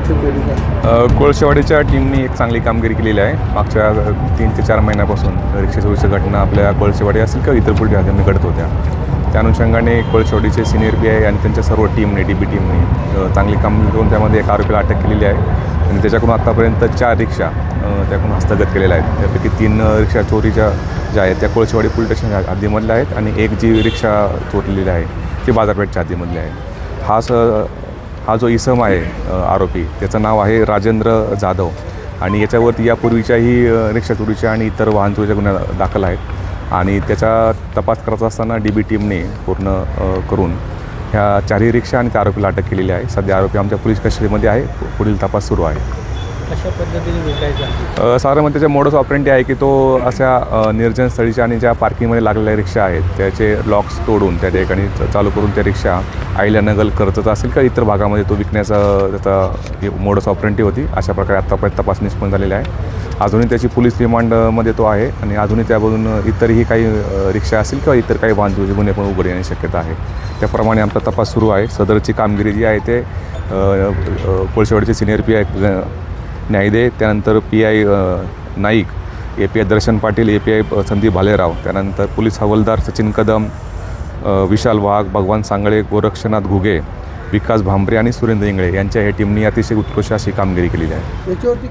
कोळशेवाडीच्या टीमनी एक चांगली कामगिरी केलेली आहे। मागच्या 3 ते 4 महिन्यापासून रिक्षा चोरीच्या घटना आपल्या कोळशेवाडी असेल किंवा इतर पुढे ठिकाणी घडत होत्या। त्या अनुषंगाने कोळशेवाडीचे सिनियर पी.आय. आणि त्यांच्या सर्व टीमने DB टीमने चांगली कामगिरी करून त्यामध्ये एक आरोपीला अटक केलेली आहे आणि त्याच्याकडून आतापर्यंत 4 रिक्षा त्याकडून हस्तगत केलेल्या आहेत। त्यापैकी 3 रिक्षा चोरीच्या ज्या आहेत त्या कोळशेवाडी पोलीस स्टेशन हद्दीमधल्या आहेत आणि एक जी रिक्षा चोरलेली आहे ती बाजारपेठच्या हद्दीमधली आहे। हा जो इसम आहे आरोपी, त्याचं नाव आहे राजेंद्र जाधव आणि याच्यावरती यापूर्वीच्याही रिक्षा चोरीच्या आणि इतर वाहन चोरीच्या गुन्हे दाखल आहेत आणि त्याचा तपास करत असताना DB टीमने पूर्ण करून ह्या 4ही रिक्षा आणि त्या आरोपीला अटक केलेली आहे। सध्या आरोपी आमच्या पोलीस कस्टडीमध्ये आहे। पुढील तपास सुरू आहे। कशा पद्धतीने विकायचा साधारण त्याच्या मोडस ऑपरेंडी आहे की तो अशा निर्जन स्थळीच्या आणि ज्या पार्किंगमध्ये लागलेल्या रिक्षा आहेत त्याचे लॉक्स तोडून त्या ठिकाणी चालू करून त्या रिक्षा अहिल्यानगर कर्जत असेल का इतर भागामध्ये तो विकण्याचा त्याचा मोडस ऑपरेंडी होती। अशा प्रकारे आत्तापर्यंत तपास निष्पन्न झालेला आहे। अजूनही त्याची पोलीस रिमांडमध्ये तो आहे आणि अजूनही त्यामधून इतरही काही रिक्षा असेल किंवा इतर काही वाहन चोरीचे गुन्हे पण उघड येण्याची शक्यता आहे। त्याप्रमाणे आमचा तपास सुरू आहे। सदरची कामगिरी जी आहे ते कोळशेवाडीचे सिनियर पी.आय. न्यायदे, त्यानंतर PI नाईक, API दर्शन पाटील, API संदीप भालेराव, त्यानंतर पोलीस हवालदार सचिन कदम, विशाल वाघ, भगवान सांगळे, गोरक्षनाथ घुगे, विकास भांबरे आणि सुरेंद्र इंगळे यांच्या ह्या टीमनी अतिशय उत्कृष्ट अशी कामगिरी केलेली आहे। याच्यावरती